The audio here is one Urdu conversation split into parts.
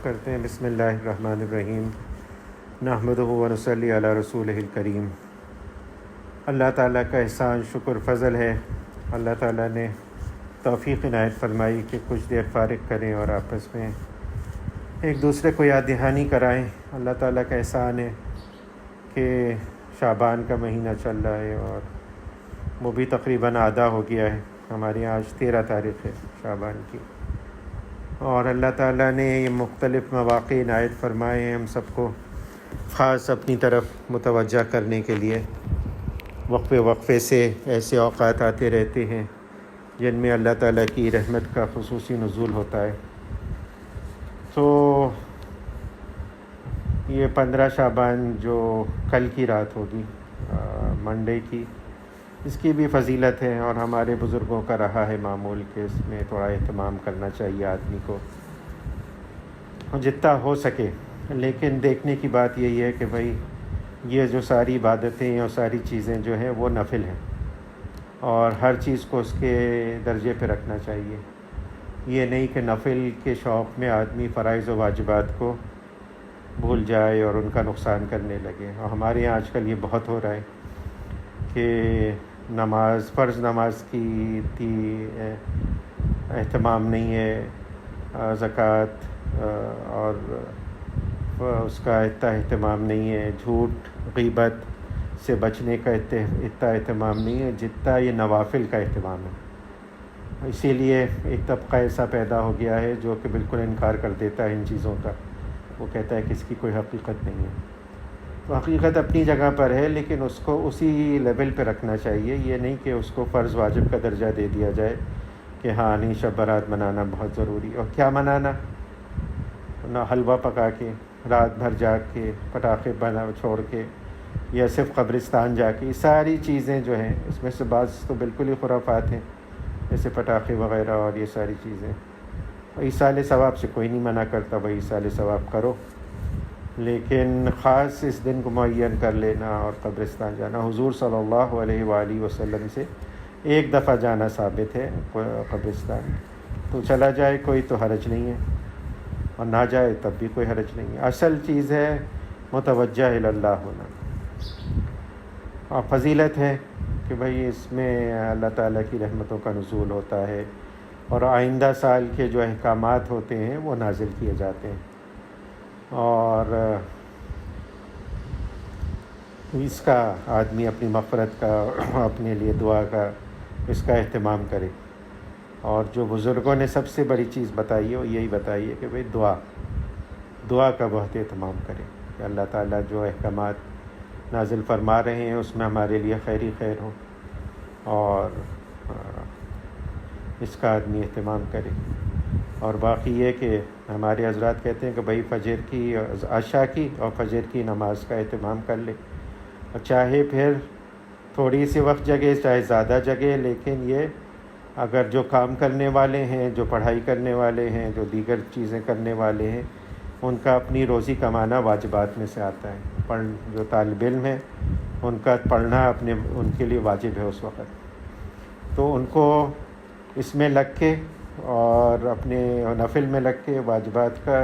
کرتے ہیں۔ بسم اللہ الرحمن الرحیم، نحمدہ و نصلی علی رسولہ الکریم۔ اللہ تعالیٰ کا احسان، شکر، فضل ہے۔ اللہ تعالیٰ نے توفیق عنایت فرمائی کہ کچھ دیر فارغ کریں اور آپس میں ایک دوسرے کو یاد دہانی کرائیں۔ اللہ تعالیٰ کا احسان ہے کہ شعبان کا مہینہ چل رہا ہے اور وہ بھی تقریباً آدھا ہو گیا ہے۔ ہمارے یہاں آج 13 تاریخ ہے شعبان کی، اور اللہ تعالیٰ نے یہ مختلف مواقع عنایت فرمائے ہیں ہم سب کو خاص اپنی طرف متوجہ کرنے کے لیے۔ وقفے وقفے سے ایسے اوقات آتے رہتے ہیں جن میں اللہ تعالیٰ کی رحمت کا خصوصی نزول ہوتا ہے۔ تو یہ 15 شعبان جو کل کی رات ہوگی، منڈے کی، اس کی بھی فضیلت ہے اور ہمارے بزرگوں کا رہا ہے معمول کہ اس میں تھوڑا اہتمام کرنا چاہیے آدمی کو جتنا ہو سکے۔ لیکن دیکھنے کی بات یہی ہے کہ بھائی یہ جو ساری عبادتیں اور ساری چیزیں جو ہیں وہ نفل ہیں، اور ہر چیز کو اس کے درجے پہ رکھنا چاہیے۔ یہ نہیں کہ نفل کے شوق میں آدمی فرائض و واجبات کو بھول جائے اور ان کا نقصان کرنے لگے۔ اور ہمارے یہاں آج کل یہ بہت ہو رہا ہے کہ نماز، فرض نماز کی اہتمام نہیں ہے، زکوٰۃ اور اس کا اتنا اہتمام نہیں ہے، جھوٹ غیبت سے بچنے کا اتنا اہتمام نہیں ہے جتنا یہ نوافل کا اہتمام ہے۔ اسی لیے ایک طبقہ ایسا پیدا ہو گیا ہے جو کہ بالکل انکار کر دیتا ہے ان چیزوں کا۔ وہ کہتا ہے کہ اس کی کوئی حقیقت نہیں ہے۔ تو حقیقت اپنی جگہ پر ہے، لیکن اس کو اسی لیول پہ رکھنا چاہیے۔ یہ نہیں کہ اس کو فرض واجب کا درجہ دے دیا جائے کہ ہاں نہیں، شب برات منانا بہت ضروری۔ اور کیا منانا؟ نہ حلوہ پکا کے، رات بھر جاگ کے، پٹاخے چھوڑ کے، یا صرف قبرستان جا کے، یہ ساری چیزیں جو ہیں اس میں سے بعض تو بالکل ہی خرافات ہیں، جیسے پٹاخے وغیرہ اور یہ ساری چیزیں۔ ایصال ثواب سے کوئی نہیں منع کرتا، بھائی ایصال ثواب کرو، لیکن خاص اس دن کو معین کر لینا اور قبرستان جانا۔ حضور صلی اللہ علیہ وآلہ وسلم سے ایک دفعہ جانا ثابت ہے قبرستان، تو چلا جائے کوئی تو حرج نہیں ہے، اور نہ جائے تب بھی کوئی حرج نہیں ہے۔ اصل چیز ہے متوجہ الی اللہ ہونا، اور فضیلت ہے کہ بھئی اس میں اللہ تعالیٰ کی رحمتوں کا نزول ہوتا ہے، اور آئندہ سال کے جو احکامات ہوتے ہیں وہ نازل کیے جاتے ہیں، اور اس کا آدمی اپنی مغفرت کا، اپنے لیے دعا کا، اس کا اہتمام کرے۔ اور جو بزرگوں نے سب سے بڑی چیز بتائی ہے وہ یہی بتائی ہے کہ بھئی دعا کا بہت اہتمام کرے کہ اللہ تعالیٰ جو احکامات نازل فرما رہے ہیں اس میں ہمارے لیے خیر ہی خیر ہو، اور اس کا آدمی اہتمام کرے۔ اور باقی یہ کہ ہمارے حضرات کہتے ہیں کہ بھئی فجر کی، عشاء کی اور فجر کی نماز کا اہتمام کر لے، اور چاہے پھر تھوڑی سی وقت جگے چاہے زیادہ جگے، لیکن یہ اگر جو کام کرنے والے ہیں، جو پڑھائی کرنے والے ہیں، جو دیگر چیزیں کرنے والے ہیں، ان کا اپنی روزی کمانا واجبات میں سے آتا ہے۔ جو طالب علم ہے ان کا پڑھنا ان کے لیے واجب ہے اس وقت، تو ان کو اس میں لگ کے اور اپنے نفل میں لگ کے واجبات کا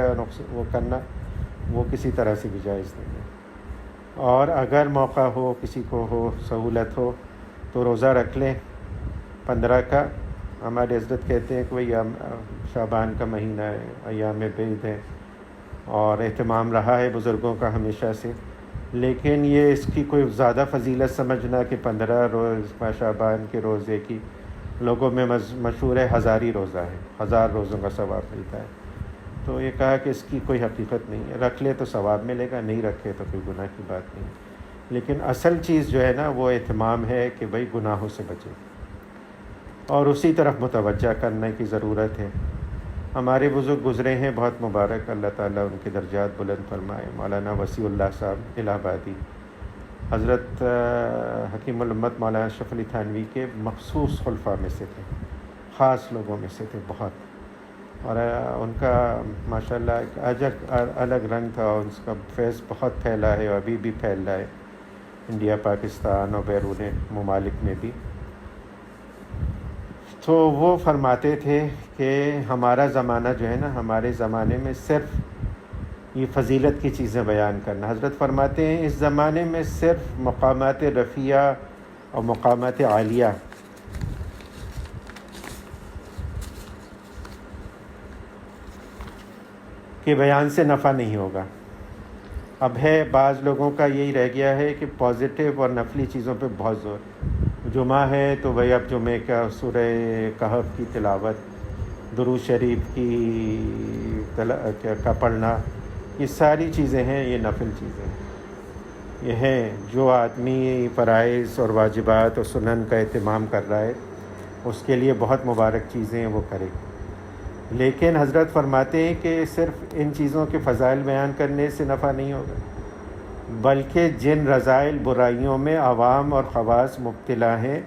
وہ کرنا وہ کسی طرح سے بھی جائز نہیں ہے۔ اور اگر موقع ہو، کسی کو ہو، سہولت ہو، تو روزہ رکھ لیں 15 کا۔ ہمارے حضرت کہتے ہیں کہ بھئی شعبان کا مہینہ ہے، ایام بید ہے، اور اہتمام رہا ہے بزرگوں کا ہمیشہ سے، لیکن یہ اس کی کوئی زیادہ فضیلت سمجھنا کہ 15 روز شعبان کے روزے کی، لوگوں میں مشہور ہے ہزاری روزہ ہے، 1000 روزوں کا ثواب ملتا ہے، تو یہ کہا کہ اس کی کوئی حقیقت نہیں ہے۔ رکھ لے تو ثواب ملے گا، نہیں رکھے تو کوئی گناہ کی بات نہیں، لیکن اصل چیز جو ہے نا وہ اہتمام ہے کہ بھئی گناہوں سے بچے اور اسی طرف متوجہ کرنے کی ضرورت ہے۔ ہمارے بزرگ گزرے ہیں بہت مبارک، اللہ تعالیٰ ان کے درجات بلند فرمائے۔ مولانا وسیع اللہ صاحب الہ آبادی، حضرت حکیم الامت مولانا اشرف علی تھانوی کے مخصوص خلفاء میں سے تھے، خاص لوگوں میں سے تھے بہت، اور ان کا ماشاءاللہ ایک الگ رنگ تھا، اور اس کا فیض بہت پھیلا ہے اور ابھی بھی پھیل رہا ہے انڈیا، پاکستان اور بیرون ممالک میں بھی۔ تو وہ فرماتے تھے کہ ہمارا زمانہ جو ہے نا، ہمارے زمانے میں صرف یہ فضیلت کی چیزیں بیان کرنا. حضرت فرماتے ہیں اس زمانے میں صرف مقامات رفیع اور مقامات عالیہ کے بیان سے نفع نہیں ہوگا. اب ہے بعض لوگوں کا یہی رہ گیا ہے کہ پازیٹیو اور نفلی چیزوں پہ بہت زور. جمعہ ہے تو بھائی اب جمعے کا سورہ کہف کی تلاوت، درود شریف کا پڑھنا، یہ ساری چیزیں ہیں، یہ نفل چیزیں ہیں. یہ ہیں جو آدمی فرائض اور واجبات اور سنن کا اہتمام کر رہا ہے اس کے لیے بہت مبارک چیزیں ہیں، وہ کرے. لیکن حضرت فرماتے ہیں کہ صرف ان چیزوں کے فضائل بیان کرنے سے نفع نہیں ہوگا، بلکہ جن رذائل برائیوں میں عوام اور خواص مبتلا ہیں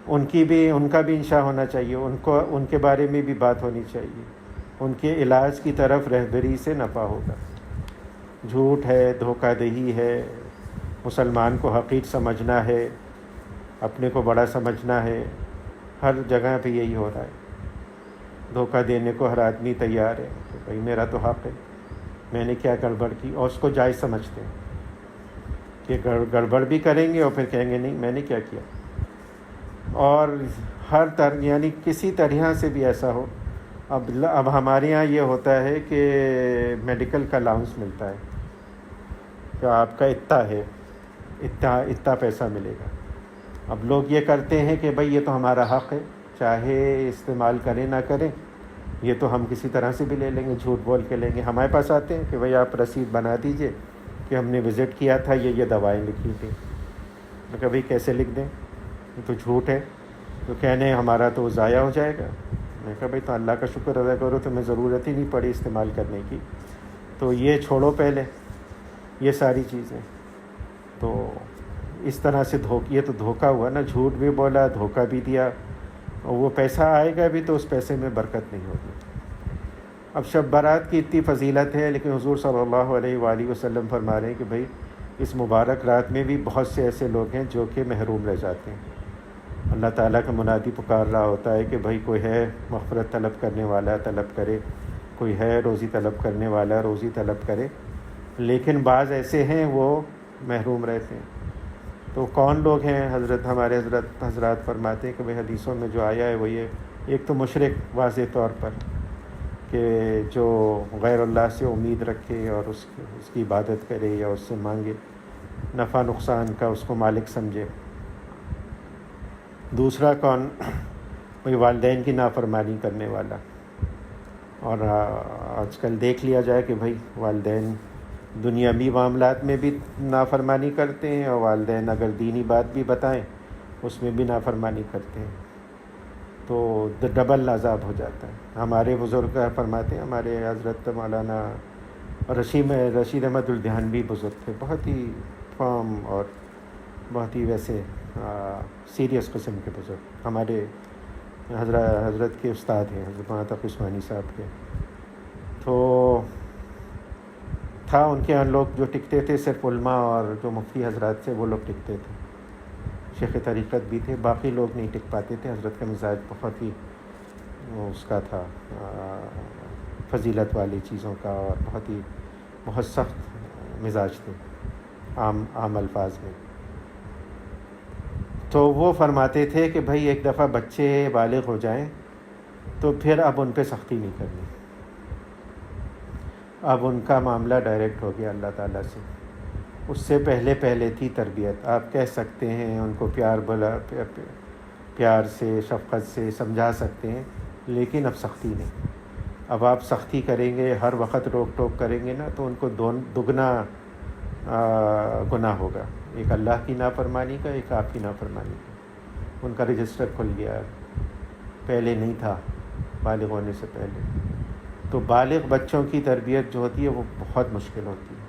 ان کا بھی انشاء ہونا چاہیے، ان کے بارے میں بھی بات ہونی چاہیے. ان کے علاج کی طرف رہبری سے نفع ہوگا. جھوٹ ہے، دھوکہ دہی ہے، مسلمان کو حقیر سمجھنا ہے، اپنے کو بڑا سمجھنا ہے، ہر جگہ پہ یہی ہو رہا ہے. دھوکہ دینے کو ہر آدمی تیار ہے کہ بھائی میرا تو حق ہے، میں نے کیا گڑبڑ کی، اور اس کو جائز سمجھتے ہیں کہ گڑبڑ بھی کریں گے اور پھر کہیں گے نہیں میں نے کیا کیا. اور یعنی کسی طرح سے بھی ایسا ہو. اب ہمارے یہاں یہ ہوتا ہے کہ میڈیکل کا الاؤنس ملتا ہے کہ آپ کا اتنا ہے، اتنا پیسہ ملے گا. اب لوگ یہ کرتے ہیں کہ بھئی یہ تو ہمارا حق ہے، چاہے استعمال کریں نہ کریں، یہ تو ہم کسی طرح سے بھی لے لیں گے، جھوٹ بول کے لیں گے. ہمارے پاس آتے ہیں کہ بھئی آپ رسید بنا دیجئے کہ ہم نے وزٹ کیا تھا، یہ دوائیں لکھی تھیں. میں کہا بھئی کیسے لکھ دیں، یہ تو جھوٹ ہے. تو کہنے ہمارا تو ضائع ہو جائے گا. میں کہا بھئی تو اللہ کا شکر ادا کرو، تمہیں ضرورت ہی نہیں پڑی استعمال کرنے کی. تو یہ چھوڑو پہلے یہ ساری چیزیں. تو اس طرح سے یہ تو دھوکہ ہوا نا، جھوٹ بھی بولا، دھوکہ بھی دیا، اور وہ پیسہ آئے گا بھی تو اس پیسے میں برکت نہیں ہوگی. اب شب برات کی اتنی فضیلت ہے، لیکن حضور صلی اللہ علیہ وآلہ وسلم فرما رہے ہیں کہ بھئی اس مبارک رات میں بھی بہت سے ایسے لوگ ہیں جو کہ محروم رہ جاتے ہیں. اللہ تعالیٰ کا منادی پکار رہا ہوتا ہے کہ بھئی کوئی ہے مغفرت طلب کرنے والا طلب کرے، کوئی ہے روزی طلب کرنے والا روزی طلب کرے. لیکن بعض ایسے ہیں وہ محروم رہتے ہیں. تو کون لوگ ہیں؟ ہمارے حضرات فرماتے ہیں کہ بھئی حدیثوں میں جو آیا ہے وہ یہ، ایک تو مشرک واضح طور پر کہ جو غیر اللہ سے امید رکھے اور اس کی عبادت کرے یا اس سے مانگے، نفع نقصان کا اس کو مالک سمجھے. دوسرا کون؟ وہی والدین کی نافرمانی کرنے والا. اور آج کل دیکھ لیا جائے کہ بھئی والدین دنیاوی معاملات میں بھی نافرمانی کرتے ہیں، اور والدین اگر دینی بات بھی بتائیں اس میں بھی نافرمانی کرتے ہیں، تو ڈبل عذاب ہو جاتا ہے. ہمارے بزرگ فرماتے ہیں، ہمارے حضرت مولانا رشید احمد الدہانوی بزرگ تھے، بہت ہی فارم اور بہت ہی ویسے سیریس قسم کے بزرگ، ہمارے حضرت کے استاد ہیں، حضرت مولانا تقی عثمانی صاحب کے. تو تھا ان کے لوگ جو ٹکتے تھے صرف علماء اور جو مفتی حضرات سے وہ لوگ ٹکتے تھے، شیخ طریقت بھی تھے، باقی لوگ نہیں ٹک پاتے تھے. حضرت کا مزاج بہت ہی اس کا تھا فضیلت والی چیزوں کا، اور بہت سخت مزاج تھے عام الفاظ میں. تو وہ فرماتے تھے کہ بھئی ایک دفعہ بچے بالغ ہو جائیں تو پھر اب ان پہ سختی نہیں کرنی، اب ان کا معاملہ ڈائریکٹ ہو گیا اللہ تعالیٰ سے. اس سے پہلے تھی تربیت. آپ کہہ سکتے ہیں ان کو پیار سے شفقت سے سمجھا سکتے ہیں، لیکن اب سختی نہیں. اب آپ سختی کریں گے، ہر وقت روک ٹوک کریں گے نا، تو ان کو دگنا گناہ ہوگا. ایک اللہ کی نافرمانی کا، ایک آپ کی نافرمانی کا. ان کا رجسٹر کھل گیا، پہلے نہیں تھا بالغ ہونے سے پہلے. تو بالغ بچوں کی تربیت جو ہوتی ہے وہ بہت مشکل ہوتی ہے.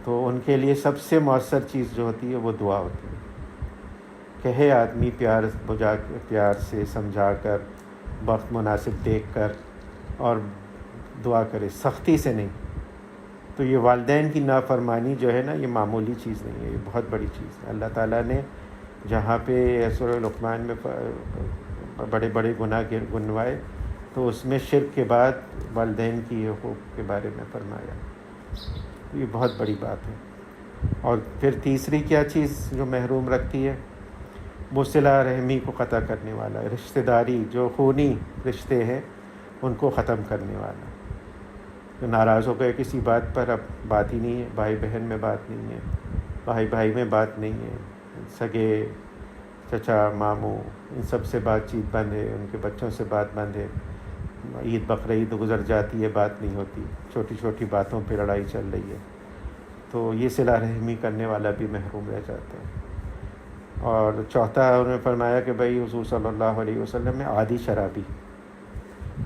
تو ان کے لیے سب سے مؤثر چیز جو ہوتی ہے وہ دعا ہوتی ہے. کہے آدمی پیار سے سمجھا کر، وقت مناسب دیکھ کر، اور دعا کرے، سختی سے نہیں. تو یہ والدین کی نافرمانی جو ہے نا، یہ معمولی چیز نہیں ہے، یہ بہت بڑی چیز ہے. اللہ تعالیٰ نے جہاں پہ سورہ لقمان میں بڑے بڑے گناہ گنوائے، تو اس میں شرک کے بعد والدین کی حقوق کے بارے میں فرمایا. یہ بہت بڑی بات ہے. اور پھر تیسری کیا چیز جو محروم رکھتی ہے؟ وہ صلہ رحمی کو قطع کرنے والا، رشتہ داری جو خونی رشتے ہیں ان کو ختم کرنے والا. جو ناراض ہو گئے کسی بات پر، اب بات ہی نہیں ہے، بھائی بہن میں بات نہیں ہے، بھائی بھائی میں بات نہیں ہے، سگے چچا ماموں ان سب سے بات چیت بند ہے، ان کے بچوں سے بات بند ہے. عید بقرعید گزر جاتی ہے، بات نہیں ہوتی، چھوٹی چھوٹی باتوں پہ لڑائی چل رہی ہے. تو یہ صلہ رحمی کرنے والا بھی محروم رہ جاتا ہے. اور چوتھا انہوں نے فرمایا کہ بھائی حضور صلی اللہ علیہ وسلم میں عادی شرابی،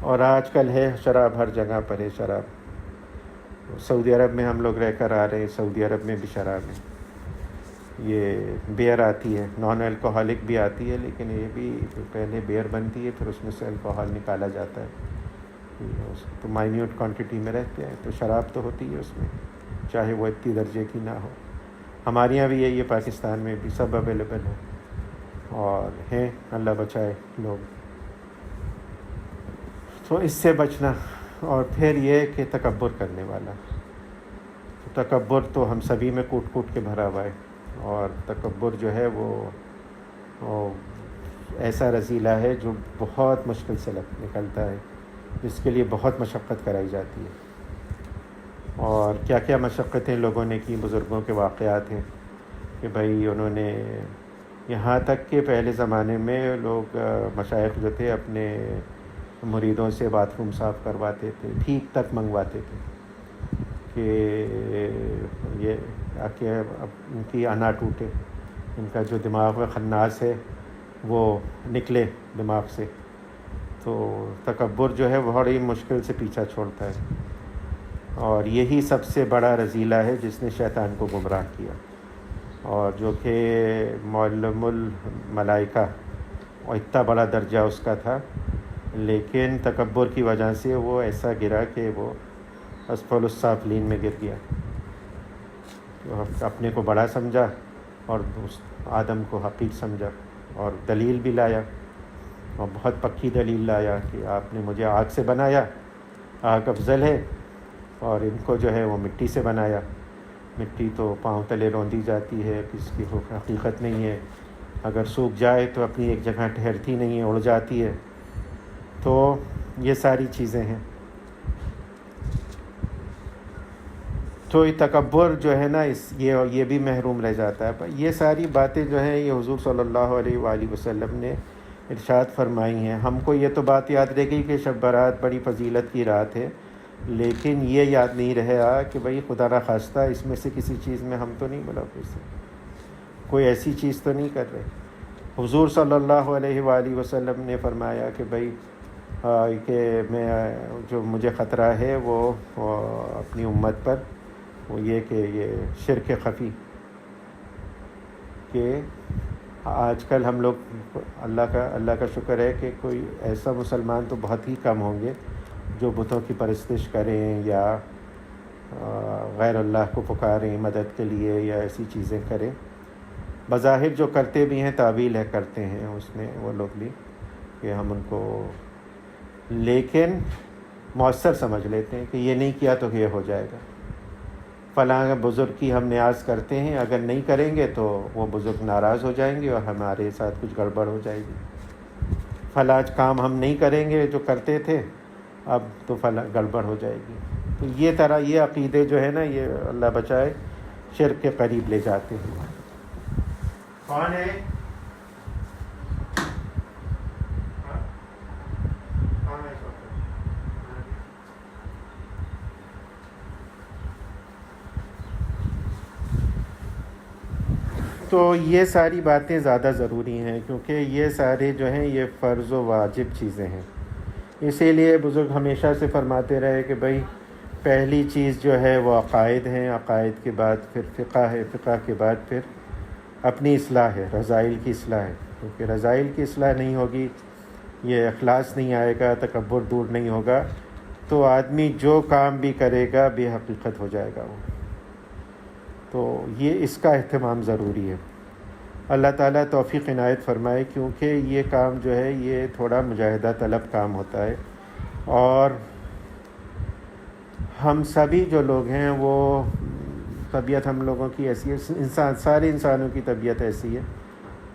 اور آج کل ہے شراب، ہر جگہ پر ہے شراب. سعودی عرب میں ہم لوگ رہ کر آ رہے ہیں، سعودی عرب میں بھی شراب ہے. یہ بیئر آتی ہے، نان الکوہلک بھی آتی ہے، لیکن یہ بھی پہلے بیئر بنتی ہے، پھر اس میں سے الکوہل نکالا جاتا ہے. تو مائنیوٹ کوانٹٹی میں رہتے ہیں، تو شراب تو ہوتی ہے اس میں، چاہے وہ اتنی درجے کی نہ ہو. ہمارے یہاں بھی یہی ہے، پاکستان میں بھی سب اویلیبل ہے اور ہیں، اللہ بچائے لوگ. تو اس سے بچنا. اور پھر یہ کہ تکبر کرنے والا، تکبر تو ہم سبھی میں کوٹ کوٹ کے بھرا ہوا ہے. اور تکبر جو ہے وہ ایسا رذیلہ ہے جو بہت مشکل سے نکلتا ہے، جس کے لیے بہت مشقت کرائی جاتی ہے. اور کیا کیا مشقتیں لوگوں نے کی، بزرگوں کے واقعات ہیں کہ بھائی انہوں نے یہاں تک کہ پہلے زمانے میں لوگ مشائخ جو تھے اپنے مریدوں سے باتھ روم صاف کرواتے تھے، بھیک تک منگواتے تھے کہ یہ کہ اب ان کی انا ٹوٹے، ان کا جو دماغ میں خناس ہے وہ نکلے دماغ سے. تو تکبر جو ہے بڑی مشکل سے پیچھا چھوڑتا ہے، اور یہی سب سے بڑا رذیلہ ہے جس نے شیطان کو گمراہ کیا. اور جو کہ معلم الملائکہ، اور اتنا بڑا درجہ اس کا تھا، لیکن تکبر کی وجہ سے وہ ایسا گرا کہ وہ اسفل السافلین میں گر گیا. تو اپنے کو بڑا سمجھا اور آدم کو حقیر سمجھا، اور دلیل بھی لایا، اور بہت پکی دلیل لایا کہ آپ نے مجھے آگ سے بنایا، آگ افضل ہے، اور ان کو جو ہے وہ مٹی سے بنایا. مٹی تو پاؤں تلے روندی جاتی ہے، کس کی حقیقت نہیں ہے، اگر سوکھ جائے تو اپنی ایک جگہ ٹھہرتی نہیں ہے، اڑ جاتی ہے. تو یہ ساری چیزیں ہیں. تو یہ تکبر جو ہے نا، یہ بھی محروم رہ جاتا ہے. یہ ساری باتیں جو ہیں یہ حضور صلی اللہ علیہ وآلہ وسلم نے ارشاد فرمائی ہیں. ہم کو یہ تو بات یاد رہ گئی کہ شب برات بڑی فضیلت کی رات ہے، لیکن یہ یاد نہیں رہا کہ بھئی خدا نہ خواستہ اس میں سے کسی چیز میں ہم تو نہیں ملوث ہیں، کوئی ایسی چیز تو نہیں کر رہے. حضور صلی اللہ علیہ وآلہ وسلم نے فرمایا کہ بھئی کہ میں جو مجھے خطرہ ہے وہ اپنی امت پر، وہ یہ کہ یہ شرک خفی، کہ آج کل ہم لوگ اللہ کا شکر ہے کہ کوئی ایسا مسلمان تو بہت ہی کم ہوں گے جو بتوں کی پرستش کریں یا غیر اللہ کو پکاریں مدد کے لیے یا ایسی چیزیں کریں. بظاہر جو کرتے بھی ہیں تعویل ہے کرتے ہیں اس میں وہ لوگ بھی کہ ہم ان کو، لیکن مؤثر سمجھ لیتے ہیں کہ یہ نہیں کیا تو یہ ہو جائے گا. فلاں بزرگ کی ہم نیاز کرتے ہیں، اگر نہیں کریں گے تو وہ بزرگ ناراض ہو جائیں گے اور ہمارے ساتھ کچھ گڑبڑ ہو جائے گی. فلاں کام ہم نہیں کریں گے جو کرتے تھے، اب تو فلاں گڑبڑ ہو جائے گی. تو یہ عقیدے جو ہے نا، یہ اللہ بچائے شرک کے قریب لے جاتے ہیں. کون ہے؟ تو یہ ساری باتیں زیادہ ضروری ہیں، کیونکہ یہ سارے جو ہیں یہ فرض و واجب چیزیں ہیں. اسی لیے بزرگ ہمیشہ سے فرماتے رہے کہ بھئی پہلی چیز جو ہے وہ عقائد ہیں، عقائد کے بعد پھر فقہ ہے، فقہ کے بعد پھر اپنی اصلاح ہے، رذائل کی اصلاح ہے. کیونکہ رذائل کی اصلاح نہیں ہوگی، یہ اخلاص نہیں آئے گا، تکبر دور نہیں ہوگا، تو آدمی جو کام بھی کرے گا بے حقیقت ہو جائے گا وہ. تو یہ اس کا اہتمام ضروری ہے. اللہ تعالیٰ توفیق عنایت فرمائے، کیونکہ یہ کام جو ہے یہ تھوڑا مجاہدہ طلب کام ہوتا ہے. اور ہم سبھی جو لوگ ہیں وہ طبیعت ہم لوگوں کی ایسی ہے، سارے انسانوں کی طبیعت ایسی ہے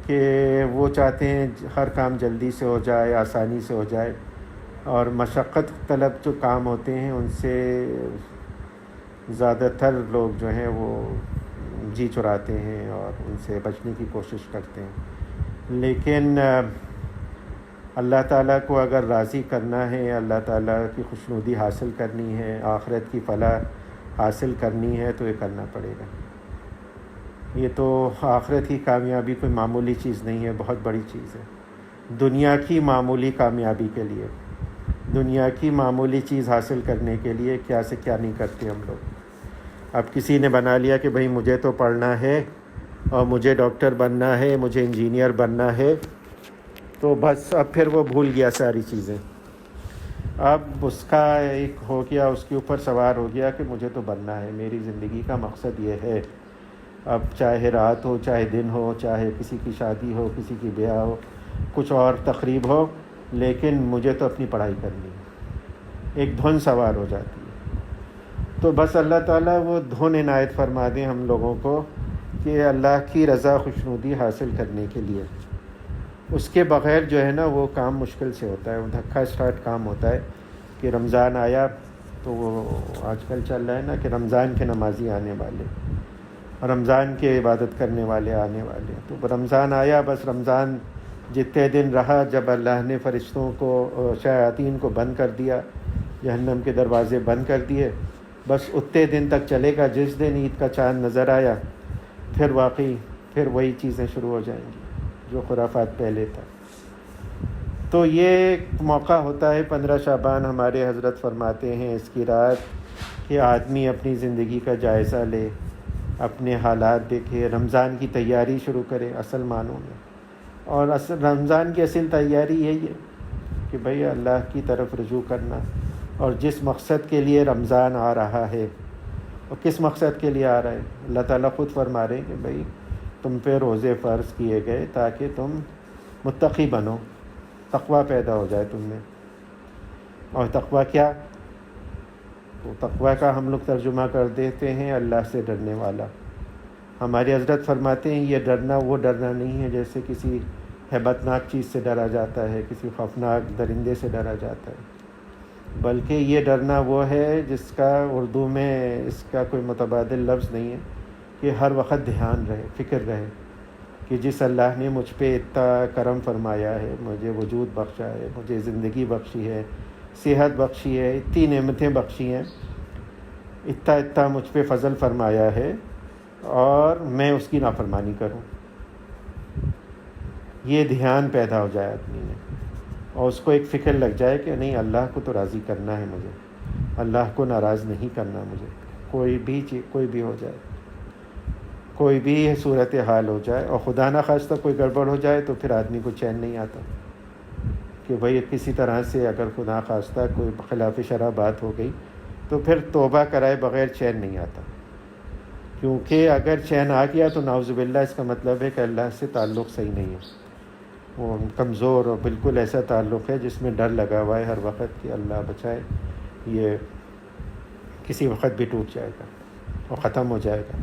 کہ وہ چاہتے ہیں ہر کام جلدی سے ہو جائے، آسانی سے ہو جائے، اور مشقت طلب جو کام ہوتے ہیں ان سے زیادہ تر لوگ جو ہیں وہ جی چراتے ہیں اور ان سے بچنے کی کوشش کرتے ہیں۔ لیکن اللہ تعالیٰ کو اگر راضی کرنا ہے، اللہ تعالیٰ کی خوشنودی حاصل کرنی ہے، آخرت کی فلاح حاصل کرنی ہے، تو یہ کرنا پڑے گا۔ یہ تو آخرت کی کامیابی کوئی معمولی چیز نہیں ہے، بہت بڑی چیز ہے۔ دنیا کی معمولی کامیابی کے لیے، دنیا کی معمولی چیز حاصل کرنے کے لیے کیا سے کیا نہیں کرتے ہم لوگ۔ اب کسی نے بنا لیا کہ بھئی مجھے تو پڑھنا ہے اور مجھے ڈاکٹر بننا ہے، مجھے انجینئر بننا ہے، تو بس اب پھر وہ بھول گیا ساری چیزیں۔ اب اس کا ایک ہو گیا، اس کے اوپر سوار ہو گیا کہ مجھے تو بننا ہے، میری زندگی کا مقصد یہ ہے۔ اب چاہے رات ہو، چاہے دن ہو، چاہے کسی کی شادی ہو، کسی کی بیاہ ہو، کچھ اور تقریب ہو، لیکن مجھے تو اپنی پڑھائی کرنی ہے۔ ایک دھن سوار ہو جاتی ہے۔ تو بس اللہ تعالیٰ وہ دھن عنایت فرما دیں ہم لوگوں کو کہ اللہ کی رضا خوشنودی حاصل کرنے کے لیے، اس کے بغیر جو ہے نا وہ کام مشکل سے ہوتا ہے، وہ دھکا اسٹارٹ کام ہوتا ہے کہ رمضان آیا تو وہ آج کل چل رہا ہے نا کہ رمضان کے نمازی آنے والے، رمضان کے عبادت کرنے والے آنے والے۔ تو رمضان آیا، بس رمضان جتنے دن رہا، جب اللہ نے فرشتوں کو، شیاطین کو بند کر دیا، جہنم کے دروازے بند کر دیے، بس اتنے دن تک چلے گا۔ جس دن عید کا چاند نظر آیا پھر واقعی پھر وہی چیزیں شروع ہو جائیں گی جو خرافات پہلے تھا۔ تو یہ ایک موقع ہوتا ہے 15 شعبان، ہمارے حضرت فرماتے ہیں اس کی رات، کہ آدمی اپنی زندگی کا جائزہ لے، اپنے حالات دیکھے، رمضان کی تیاری شروع کرے اصل معنوں میں۔ اور رمضان کی اصل تیاری یہی ہے کہ بھئی اللہ کی طرف رجوع کرنا، اور جس مقصد کے لیے رمضان آ رہا ہے، اور کس مقصد کے لیے آ رہا ہے، اللہ تعالیٰ خود فرما رہے ہیں کہ بھئی تم پہ روزے فرض کیے گئے تاکہ تم متقی بنو، تقویٰ پیدا ہو جائے تم میں۔ اور تقویٰ کیا؟ تو تقویٰ کا ہم لوگ ترجمہ کر دیتے ہیں اللہ سے ڈرنے والا۔ ہمارے حضرت فرماتے ہیں یہ ڈرنا وہ ڈرنا نہیں ہے جیسے کسی ہیبتناک چیز سے ڈرا جاتا ہے، کسی خوفناک درندے سے ڈرا جاتا ہے، بلکہ یہ ڈرنا وہ ہے جس کا اردو میں اس کا کوئی متبادل لفظ نہیں ہے، کہ ہر وقت دھیان رہے، فکر رہے کہ جس اللہ نے مجھ پہ اتنا کرم فرمایا ہے، مجھے وجود بخشا ہے، مجھے زندگی بخشی ہے، صحت بخشی ہے، اتنی نعمتیں بخشی ہیں، اتنا مجھ پہ فضل فرمایا ہے، اور میں اس کی نافرمانی کروں۔ یہ دھیان پیدا ہو جائے آدمی میں، اور اس کو ایک فکر لگ جائے کہ نہیں، اللہ کو تو راضی کرنا ہے مجھے، اللہ کو ناراض نہیں کرنا مجھے، کوئی بھی چیز، کوئی بھی ہو جائے، کوئی بھی صورت حال ہو جائے، اور خدا نہ خواستہ کوئی گڑبڑ ہو جائے تو پھر آدمی کو چین نہیں آتا کہ بھئی کسی طرح سے اگر خدا خواستہ کوئی خلاف شرع بات ہو گئی تو پھر توبہ کرائے بغیر چین نہیں آتا، کیونکہ اگر چین آ گیا تو نعوذ باللہ اس کا مطلب ہے کہ اللہ سے تعلق صحیح نہیں ہے، وہ کمزور اور بالکل ایسا تعلق ہے جس میں ڈر لگا ہوا ہے ہر وقت کہ اللہ بچائے یہ کسی وقت بھی ٹوٹ جائے گا اور ختم ہو جائے گا۔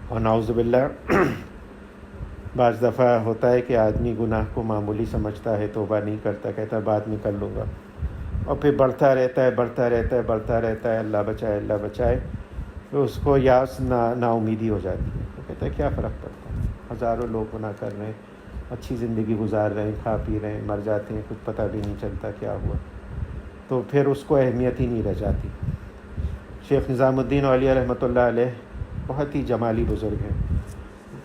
اور نعوذ باللہ بعض دفعہ ہوتا ہے کہ آدمی گناہ کو معمولی سمجھتا ہے، توبہ نہیں کرتا، کہتا ہے بعد میں کر لوں گا، اور پھر بڑھتا رہتا ہے، بڑھتا رہتا ہے، بڑھتا رہتا ہے، اللہ بچائے، اللہ بچائے، تو اس کو یاس نا امیدی ہو جاتی ہے۔ تو کہتا ہے کیا فرق پڑتا ہے، ہزاروں لوگ گناہ کر رہے ہیں، اچھی زندگی گزار رہے ہیں، کھا پی رہے ہیں، مر جاتے ہیں، کچھ پتہ بھی نہیں چلتا کیا ہوا، تو پھر اس کو اہمیت ہی نہیں رہ جاتی۔ شیخ نظام الدین اولیاء رحمۃ اللہ علیہ بہت ہی جمالی بزرگ ہیں،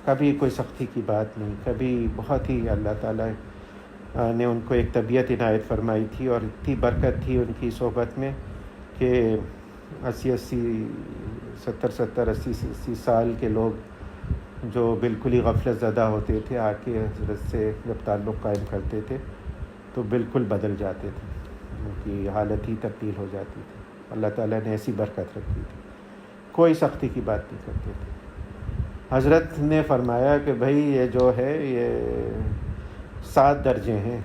کبھی کوئی سختی کی بات نہیں، کبھی بہت ہی اللہ تعالیٰ نے ان کو ایک طبیعت عنایت فرمائی تھی، اور اتنی برکت تھی ان کی صحبت میں کہ 70 سال کے لوگ جو بالکل ہی غفلت زدہ ہوتے تھے، آ کے حضرت سے جب تعلق قائم کرتے تھے تو بالکل بدل جاتے تھے، ان کی حالت ہی تبدیل ہو جاتی تھی۔ اللہ تعالیٰ نے ایسی برکت رکھی تھی، کوئی سختی کی بات نہیں کرتے تھے۔ حضرت نے فرمایا کہ بھئی یہ جو ہے یہ 7 درجے ہیں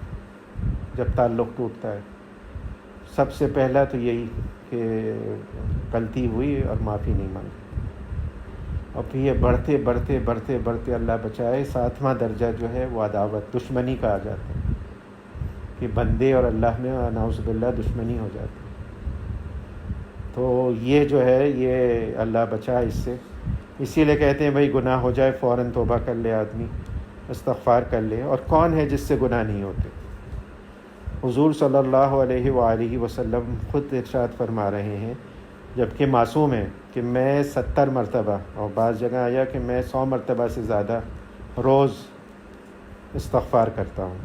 جب تعلق ٹوٹتا ہے، سب سے پہلا تو یہی کہ غلطی ہوئی اور معافی نہیں مانگی، اور پھر یہ بڑھتے بڑھتے بڑھتے بڑھتے اللہ بچائے 7واں درجہ جو ہے وہ عداوت، دشمنی کا آ جاتا ہے کہ بندے اور اللہ میں نعوذ باللہ دشمنی ہو جاتی ہے۔ تو یہ جو ہے یہ اللہ بچائے اس سے، اسی لیے کہتے ہیں بھائی گناہ ہو جائے فوراً توبہ کر لے آدمی، استغفار کر لے۔ اور کون ہے جس سے گناہ نہیں ہوتے؟ حضور صلی اللہ علیہ وآلہ وسلم خود ارشاد فرما رہے ہیں، جبکہ معصوم ہیں، کہ میں 70 مرتبہ، اور بعض جگہ آیا کہ میں 100 مرتبہ سے زیادہ روز استغفار کرتا ہوں۔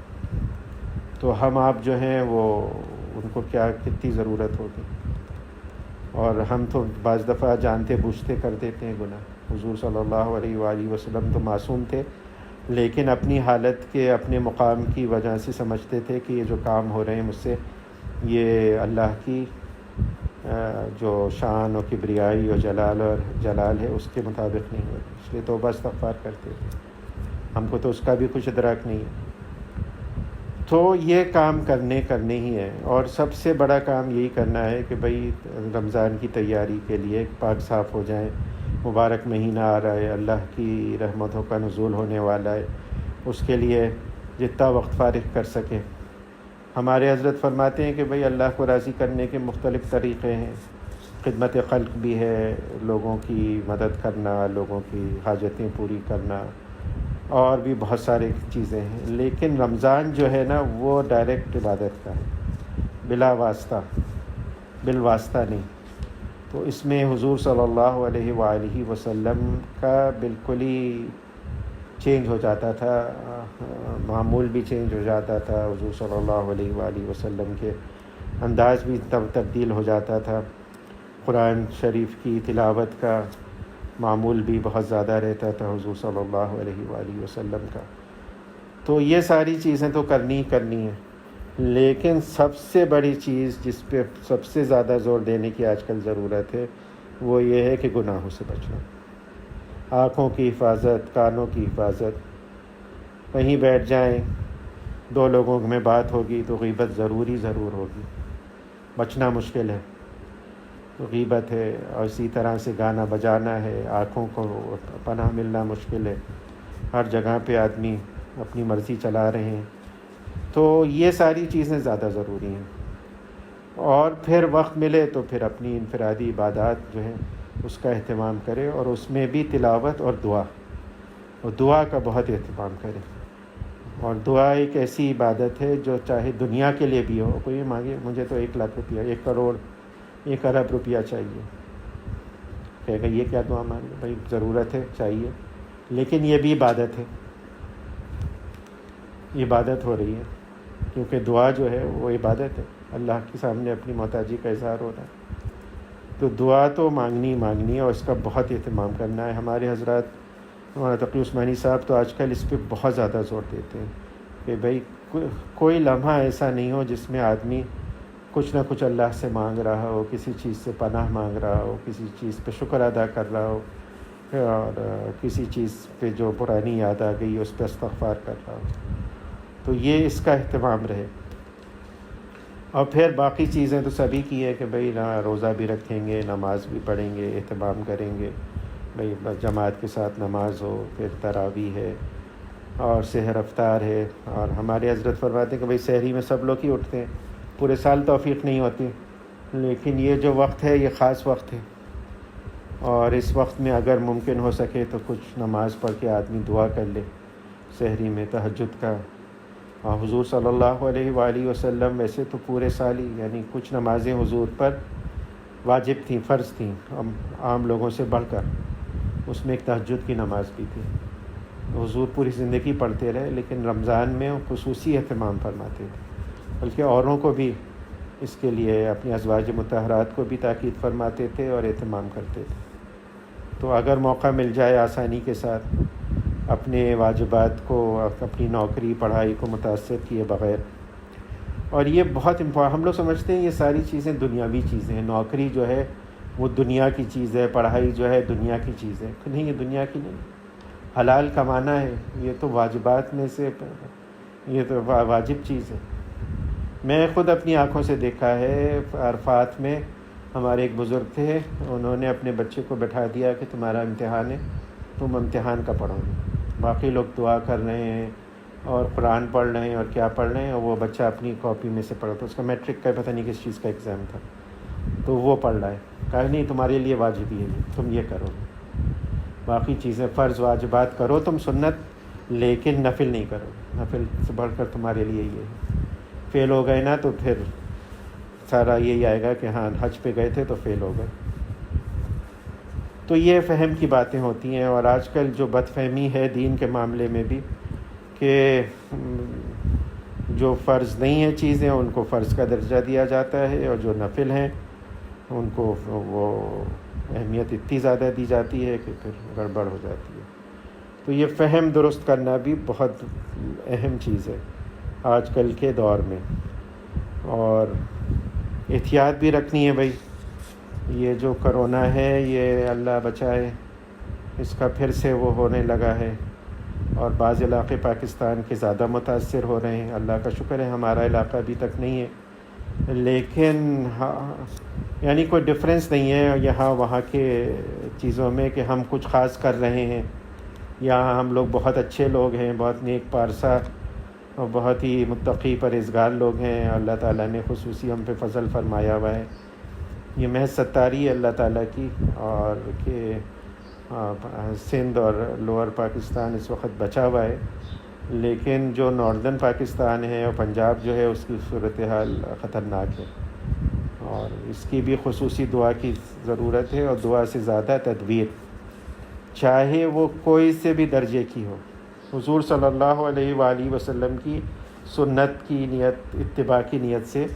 تو ہم آپ جو ہیں وہ ان کو کتنی ضرورت ہوگی، اور ہم تو بعض دفعہ جانتے بوجھتے کر دیتے ہیں گناہ۔ حضور صلی اللہ علیہ وآلہ وسلم تو معصوم تھے، لیکن اپنی حالت کے اپنے مقام کی وجہ سے سمجھتے تھے کہ یہ جو کام ہو رہے ہیں مجھ سے، یہ اللہ کی جو شان اور کبریائی اور جلال ہے اس کے مطابق نہیں ہو رہی، اس لیے توبہ استغفار کرتے تھے۔ ہم کو تو اس کا بھی کچھ ادراک نہیں ہے۔ تو یہ کام کرنے ہی ہے، اور سب سے بڑا کام یہی کرنا ہے کہ بھئی رمضان کی تیاری کے لیے پاک صاف ہو جائیں، مبارک مہینہ آ رہا ہے، اللہ کی رحمتوں کا نزول ہونے والا ہے، اس کے لیے جتنا وقت فارغ کر سکیں۔ ہمارے حضرت فرماتے ہیں کہ بھئی اللہ کو راضی کرنے کے مختلف طریقے ہیں، خدمت خلق بھی ہے، لوگوں کی مدد کرنا، لوگوں کی حاجتیں پوری کرنا، اور بھی بہت سارے چیزیں ہیں، لیکن رمضان جو ہے نا وہ ڈائریکٹ عبادت کا ہے، بلا واسطہ، بالواسطہ نہیں۔ تو اس میں حضور صلی اللہ علیہ وآلہ وسلم کا بالکل ہی چینج ہو جاتا تھا، معمول بھی چینج ہو جاتا تھا، حضور صلی اللہ علیہ وآلہ وسلم کے انداز بھی تبدیل ہو جاتا تھا، قرآن شریف کی تلاوت کا معمول بھی بہت زیادہ رہتا تھا حضور صلی اللہ علیہ وآلہ وسلم کا۔ تو یہ ساری چیزیں تو کرنی ہیں، لیکن سب سے بڑی چیز جس پہ سب سے زیادہ زور دینے کی آج کل ضرورت ہے وہ یہ ہے کہ گناہوں سے بچنا، آنکھوں کی حفاظت، کانوں کی حفاظت۔ کہیں بیٹھ جائیں، 2 لوگوں میں بات ہوگی تو غیبت ضرور ہوگی، بچنا مشکل ہے تو غیبت ہے، اور اسی طرح سے گانا بجانا ہے، آنکھوں کو پناہ ملنا مشکل ہے، ہر جگہ پہ آدمی اپنی مرضی چلا رہے ہیں۔ تو یہ ساری چیزیں زیادہ ضروری ہیں، اور پھر وقت ملے تو پھر اپنی انفرادی عبادات جو ہیں اس کا اہتمام کرے، اور اس میں بھی تلاوت اور دعا کا بہت اہتمام کرے۔ اور دعا ایک ایسی عبادت ہے جو چاہے دنیا کے لیے بھی ہو، کوئی مانگے مجھے تو 1 لاکھ روپیہ، 1 کروڑ، 1 ارب روپیہ چاہیے، کہے گا یہ کیا دعا مانگے؟ بھائی ضرورت ہے، چاہیے، لیکن یہ بھی عبادت ہے، عبادت ہو رہی ہے، کیونکہ دعا جو ہے وہ عبادت ہے، اللہ کے سامنے اپنی محتاجی کا اظہار ہو رہا ہے۔ تو دعا تو مانگنی ہے، اور اس کا بہت اہتمام کرنا ہے۔ ہمارے حضرات مولانا تقی عثمانی صاحب تو آج کل اس پہ بہت زیادہ زور دیتے ہیں کہ بھئی کوئی لمحہ ایسا نہیں ہو جس میں آدمی کچھ نہ کچھ اللہ سے مانگ رہا ہو، کسی چیز سے پناہ مانگ رہا ہو، کسی چیز پہ شکر ادا کر رہا ہو، اور کسی چیز پہ جو پرانی یاد آ گئی اس پہ استغفار کر رہا ہو۔ تو یہ اس کا اہتمام رہے۔ اور پھر باقی چیزیں تو سبھی کی ہے کہ بھئی روزہ بھی رکھیں گے، نماز بھی پڑھیں گے، اہتمام کریں گے، بھئی جماعت کے ساتھ نماز ہو، پھر تراویح ہے، اور سحر افطار ہے۔ اور ہمارے حضرت فرماتے ہیں کہ بھئی سحری میں سب لوگ ہی اٹھتے ہیں، پورے سال توفیق نہیں ہوتی، لیکن یہ جو وقت ہے یہ خاص وقت ہے، اور اس وقت میں اگر ممکن ہو سکے تو کچھ نماز پڑھ کے آدمی دعا کر لے سحری میں، تہجد کا۔ اور حضور صلی اللہ علیہ وآلہ وسلم ویسے تو پورے سال ہی، یعنی کچھ نمازیں حضور پر واجب تھیں، فرض تھیں عام لوگوں سے بڑھ کر، اس میں ایک تہجد کی نماز بھی تھی۔ حضور پوری زندگی پڑھتے رہے، لیکن رمضان میں خصوصی اہتمام فرماتے تھے، بلکہ اوروں کو بھی اس کے لیے، اپنی ازواج مطہرات کو بھی تاکید فرماتے تھے اور اہتمام کرتے تھے۔ تو اگر موقع مل جائے آسانی کے ساتھ، اپنے واجبات کو، اپنی نوکری پڑھائی کو متاثر کیے بغیر، اور یہ بہت ہم لوگ سمجھتے ہیں یہ ساری چیزیں دنیاوی چیزیں ہیں، نوکری جو ہے وہ دنیا کی چیز ہے، پڑھائی جو ہے دنیا کی چیز ہے، نہیں، یہ دنیا کی نہیں، حلال کمانا ہے، یہ تو واجبات میں سے، یہ تو واجب چیز ہے۔ میں خود اپنی آنکھوں سے دیکھا ہے، عرفات میں ہمارے ایک بزرگ تھے، انہوں نے اپنے بچے کو بٹھا دیا کہ تمہارا امتحان ہے، تم امتحان کا پڑھو گے، باقی لوگ دعا کر رہے ہیں اور قرآن پڑھ رہے ہیں اور کیا پڑھ رہے ہیں، اور وہ بچہ اپنی کاپی میں سے پڑھا، تو اس کا میٹرک کا پتہ نہیں کس چیز کا ایگزام تھا، تو وہ پڑھ رہا ہے، کہا نہیں تمہارے لیے واجب ہی ہے، تم یہ کرو، باقی چیزیں فرض واجبات کرو تم سنت، لیکن نفل نہیں کرو، نفل سے بڑھ کر تمہارے لیے یہ ہے۔ فیل ہو گئے نا تو پھر سارا یہی آئے گا کہ ہاں حج پہ گئے تھے تو فیل ہو گئے۔ تو یہ فہم کی باتیں ہوتی ہیں، اور آج کل جو بد فہمی ہے دین کے معاملے میں بھی کہ جو فرض نہیں ہیں چیزیں ان کو فرض کا درجہ دیا جاتا ہے، اور جو نفل ہیں ان کو وہ اہمیت اتنی زیادہ دی جاتی ہے کہ پھر گڑبڑ ہو جاتی ہے۔ تو یہ فہم درست کرنا بھی بہت اہم چیز ہے آج کل کے دور میں، اور احتیاط بھی رکھنی ہے بھائی۔ یہ جو کرونا ہے یہ اللہ بچائے، اس کا پھر سے وہ ہونے لگا ہے، اور بعض علاقے پاکستان کے زیادہ متاثر ہو رہے ہیں، اللہ کا شکر ہے ہمارا علاقہ ابھی تک نہیں ہے، لیکن یعنی کوئی ڈفرینس نہیں ہے یہاں وہاں کے چیزوں میں کہ ہم کچھ خاص کر رہے ہیں، یہاں ہم لوگ بہت اچھے لوگ ہیں، بہت نیک پارسا اور بہت ہی متقی پرہیزگار لوگ ہیں، اللہ تعالیٰ نے خصوصی ہم پہ فضل فرمایا ہوا ہے۔ یہ محض ستاری ہے اللہ تعالیٰ کی، اور کہ سندھ اور لوور پاکستان اس وقت بچا ہوا ہے، لیکن جو ناردرن پاکستان ہے اور پنجاب جو ہے اس کی صورتحال خطرناک ہے، اور اس کی بھی خصوصی دعا کی ضرورت ہے، اور دعا سے زیادہ تدبیر، چاہے وہ کوئی سے بھی درجے کی ہو۔ حضور صلی اللہ علیہ وآلہ وسلم کی سنت کی نیت، اتباع کی نیت سے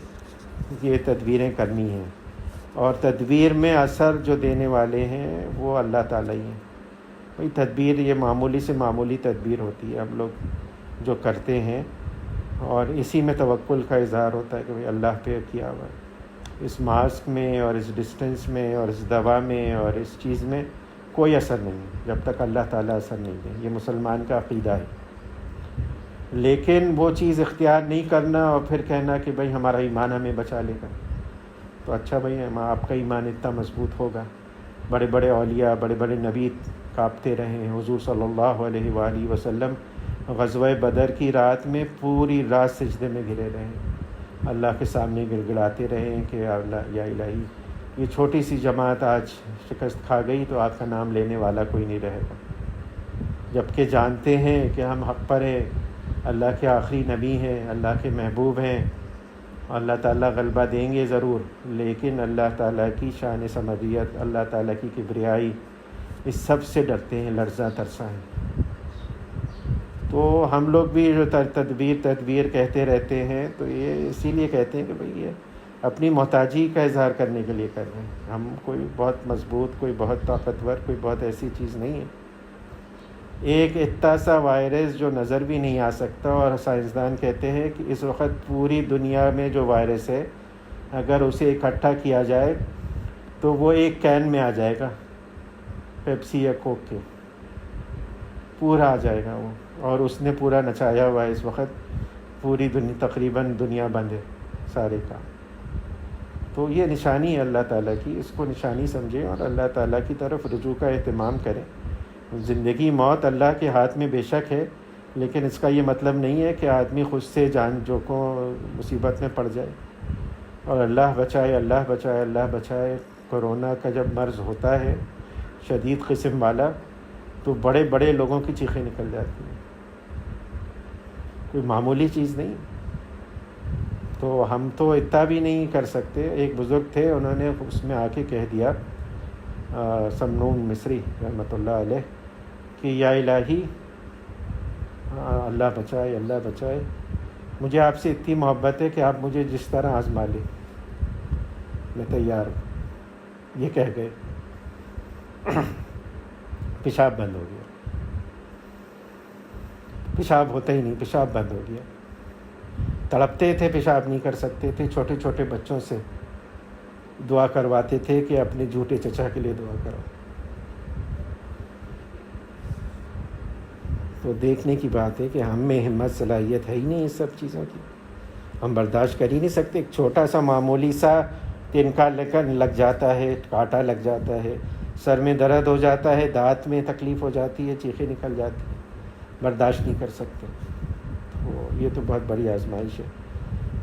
یہ تدبیریں کرنی ہیں، اور تدبیر میں اثر جو دینے والے ہیں وہ اللہ تعالیٰ ہی ہیں۔ بھئی تدبیر یہ معمولی سے معمولی تدبیر ہوتی ہے ہم لوگ جو کرتے ہیں، اور اسی میں توکل کا اظہار ہوتا ہے کہ بھئی اللہ پہ کیا ہوا ہے۔ اس ماسک میں اور اس ڈسٹنس میں اور اس دوا میں اور اس چیز میں کوئی اثر نہیں ہے جب تک اللہ تعالیٰ اثر نہیں دے، یہ مسلمان کا عقیدہ ہے۔ لیکن وہ چیز اختیار نہیں کرنا اور پھر کہنا کہ بھئی ہمارا ایمان ہمیں بچا لے گا، تو اچھا بھئی آپ کا ایمان اتنا مضبوط ہوگا، بڑے بڑے اولیاء بڑے بڑے نبی کانپتے رہے ہیں۔ حضور صلی اللہ علیہ وآلہ وسلم غزوہ بدر کی رات میں پوری رات سجدے میں گرے رہے ہیں، اللہ کے سامنے گڑ گڑاتے رہے ہیں کہ اللہ یا الہی یہ چھوٹی سی جماعت آج شکست کھا گئی تو آپ کا نام لینے والا کوئی نہیں رہے گا، جبکہ جانتے ہیں کہ ہم حق پر ہیں، اللہ کے آخری نبی ہیں، اللہ کے محبوب ہیں، اللہ تعالیٰ غلبہ دیں گے ضرور، لیکن اللہ تعالیٰ کی شان سمدیت، اللہ تعالیٰ کی کبریائی، اس سب سے ڈرتے ہیں، لرزاں ترساں ہیں۔ تو ہم لوگ بھی جو تدبیر کہتے رہتے ہیں، تو یہ اسی لیے کہتے ہیں کہ بھئی یہ اپنی محتاجی کا اظہار کرنے کے لیے کر رہے ہیں، ہم کوئی بہت مضبوط، کوئی بہت طاقتور، کوئی بہت ایسی چیز نہیں ہے۔ ایک اتنا سا وائرس جو نظر بھی نہیں آ سکتا، اور سائنسدان کہتے ہیں کہ اس وقت پوری دنیا میں جو وائرس ہے اگر اسے اکٹھا کیا جائے تو وہ ایک کین میں آ جائے گا، پیپسی یا کوک کے، پورا آ جائے گا وہ، اور اس نے پورا نچایا ہوا ہے۔ اس وقت پوری دنیا تقریباً دنیا بند ہے سارے کا۔ تو یہ نشانی ہے اللہ تعالیٰ کی، اس کو نشانی سمجھیں اور اللہ تعالیٰ کی طرف رجوع کا اہتمام کریں۔ زندگی موت اللہ کے ہاتھ میں بے شک ہے، لیکن اس کا یہ مطلب نہیں ہے کہ آدمی خود سے جان جو کو مصیبت میں پڑ جائے، اور اللہ بچائے، اللہ بچائے، اللہ بچائے۔ کرونا کا جب مرض ہوتا ہے شدید قسم والا تو بڑے بڑے لوگوں کی چیخیں نکل جاتی ہیں، کوئی معمولی چیز نہیں۔ تو ہم تو اتنا بھی نہیں کر سکتے۔ ایک بزرگ تھے، انہوں نے اس میں آ کے کہہ دیا، سمنون مصری رحمۃ اللہ علیہ، کہ یا الہی اللہ بچائے، اللہ بچائے، مجھے آپ سے اتنی محبت ہے کہ آپ مجھے جس طرح آزما لیں، میں تیار ہوں۔ یہ کہہ گئے، پیشاب بند ہو گیا، پیشاب ہوتا ہی نہیں، پیشاب بند ہو گیا۔ تڑپتے تھے، پیشاب نہیں کر سکتے تھے، چھوٹے چھوٹے بچوں سے دعا کرواتے تھے کہ اپنے جھوٹے چچا کے لیے دعا کرو۔ تو دیکھنے کی بات ہے کہ ہم میں ہمت صلاحیت ہے ہی نہیں اس سب چیزوں کی۔ ہم برداشت کر ہی نہیں سکتے. ایک چھوٹا سا معمولی سا تنکا لگ جاتا ہے، کانٹا لگ جاتا ہے، سر میں درد ہو جاتا ہے، دانت میں تکلیف ہو جاتی ہے، چیخیں نکل جاتی ہیں، برداشت نہیں کر سکتے. تو یہ تو بہت بڑی آزمائش ہے.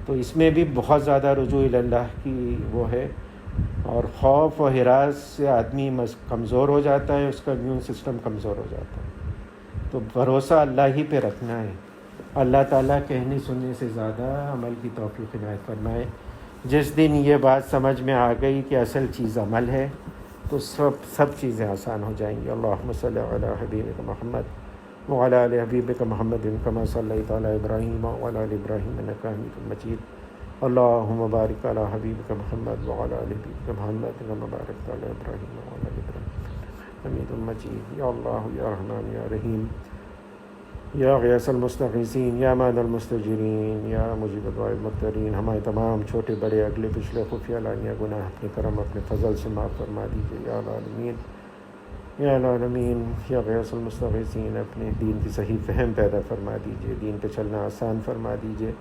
تو اس میں بھی بہت زیادہ رجوع اللہ کی وہ ہے، اور خوف و ہراس سے آدمی کمزور ہو جاتا ہے، اس کا امیون سسٹم کمزور ہو جاتا ہے. تو بھروسہ اللہ ہی پہ رکھنا ہے. اللہ تعالیٰ کہنے سننے سے زیادہ عمل کی توفیق عنایت فرمائے. جس دن یہ بات سمجھ میں آ گئی کہ اصل چیز عمل ہے تو سب چیزیں آسان ہو جائیں گی. اللہم صلی علی حبیبک محمد وعلی آل حبیبک محمد کما صلیت علی ابراہیم وعلی آل ابراہیم انک حمید مجید. اللہم بارک علی حبیبک محمد وعلی آل حبیبک محمد کما بارکت علی ابراہیم وعلی آل ابراہیم حمید مجید. یا اللہ یا رحمان یا رحیم یا غیاث المستغیثین یا مان المستجیرین یا مجیب دعاء المضطرین. ہمارے تمام چھوٹے بڑے اگلے پچھلے خفیہ علانیہ گناہ اپنے کرم اپنے فضل سے معاف فرما دیجیے یا العالمین یا العالمین. یا غیاث المستغیثین اپنے دین کی صحیح فہم پیدا فرما دیجیے، دین پہ چلنا آسان فرما دیجیے.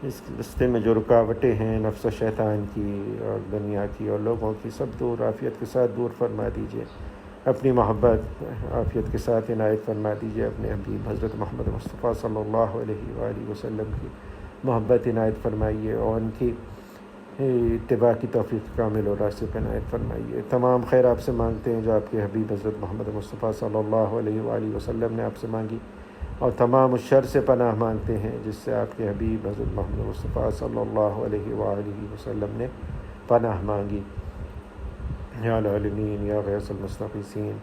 اس راستے میں جو رکاوٹیں ہیں نفس و شیطان کی اور دنیا کی اور لوگوں کی، سب دور عافیت کے ساتھ دور فرما دیجیے. اپنی محبت عافیت کے ساتھ عنایت فرما دیجیے. اپنے حبیب حضرت محمد مصطفیٰ صلی اللہ علیہ وآلہ وسلم کی محبت عنایت فرمائیے اور ان کی اتباع کی توفیق کامل اور راستے پہ عنایت فرمائیے. تمام خیر آپ سے مانگتے ہیں جو آپ کے حبیب حضرت محمد مصطفیٰ صلی اللہ علیہ وآلہ وسلم نے آپ سے مانگی، اور تمام اس شر سے پناہ مانگتے ہیں جس سے آپ کے حبیب حضرت محمد مصطفیٰ صلی اللہ علیہ وآلہ وسلم نے پناہ مانگی. یا العالمین یا غیاث المستغیثین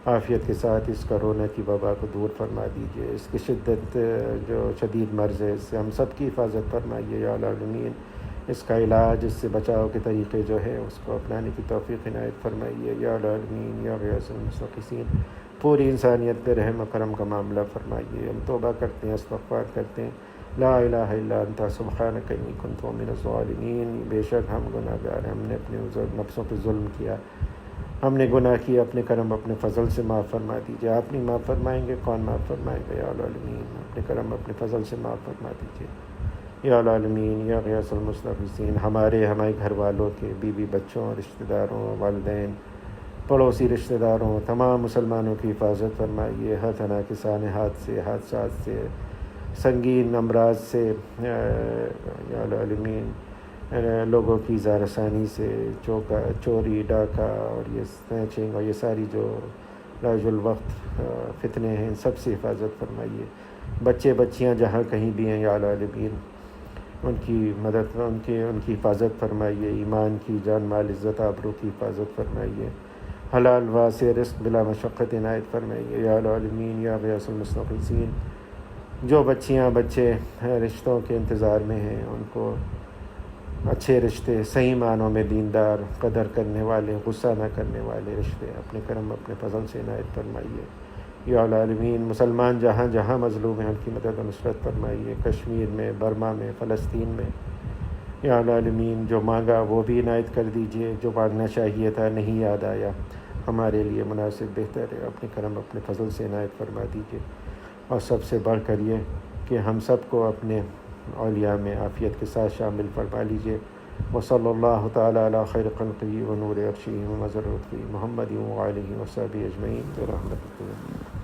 عافیت کے ساتھ اس کرونا کی وبا کو دور فرما دیجیے. اس کی شدت جو شدید مرض ہے اس سے ہم سب کی حفاظت فرمائیے یا العالمین. اس کا علاج، اس سے بچاؤ کے طریقے جو ہے اس کو اپنانے کی توفیق عنایت فرمائیے یا العالمین یا غیاث المستغیثین. پوری انسانیت پہ رحم و کرم کا معاملہ فرمائیے. ہم توبہ کرتے ہیں، استغفار کرتے ہیں. لا الہ الا انت سبحانک انی کنت من الظالمین. بے شک ہم گناہ گار ہیں، ہم نے اپنے نفسوں پہ ظلم کیا، ہم نے گناہ کیا. اپنے کرم اپنے فضل سے معاف فرما دیجیے. آپ نہیں معاف فرمائیں گے کون معاف فرمائے گا یا العالمین. اپنے کرم اپنے فضل سے معاف فرما دیجیے یا العالمین یا غیاث المستغیثین. ہمارے گھر والوں کے، بیوی بچوں، رشتہ داروں، والدین، پڑوسی رشتہ داروں، تمام مسلمانوں کی حفاظت فرمائیے ہر طرح کے سانحات سے، حادثات سے، سنگین امراض سے یا العالمین. لوگوں کی زارثانی سے، چوری، ڈاکہ اور یہ سنیچنگ اور یہ ساری جو لاج الوقت فتنے ہیں ان سب سے حفاظت فرمائیے. بچے بچیاں جہاں کہیں بھی ہیں یا العالمین ان کی مدد، ان کی حفاظت فرمائیے. ایمان کی، جان مال عزت آبرو کی حفاظت فرمائیے. حلال واسع رزق بلا مشقت عنایت فرمائیے یا العالمین یا غیاث المستغیثین. جو بچیاں بچے رشتوں کے انتظار میں ہیں ان کو اچھے رشتے، صحیح معنوں میں دیندار، قدر کرنے والے، غصہ نہ کرنے والے رشتے اپنے کرم اپنے فضل سے عنایت فرمائیے یا العالمین. مسلمان جہاں جہاں مظلوم ہیں ان کی مدد و نصرت فرمائیے. کشمیر میں، برما میں، فلسطین میں یا العالمین. جو مانگا وہ بھی عنایت کر دیجیے، جو مانگنا چاہیے تھا نہیں یاد آیا ہمارے لیے مناسب بہتر ہے، اپنے کرم اپنے فضل سے عنایت فرما دیجیے. اور سب سے بڑھ کر یہ کہ ہم سب کو اپنے اولیاء میں عافیت کے ساتھ شامل فرما لیجیے. وصلی اللہ تعالی علی خیر خلقہ و نور عرشہ و مذر لطفہ محمد و آلہ و صحبہ اجمعین برحمتہ.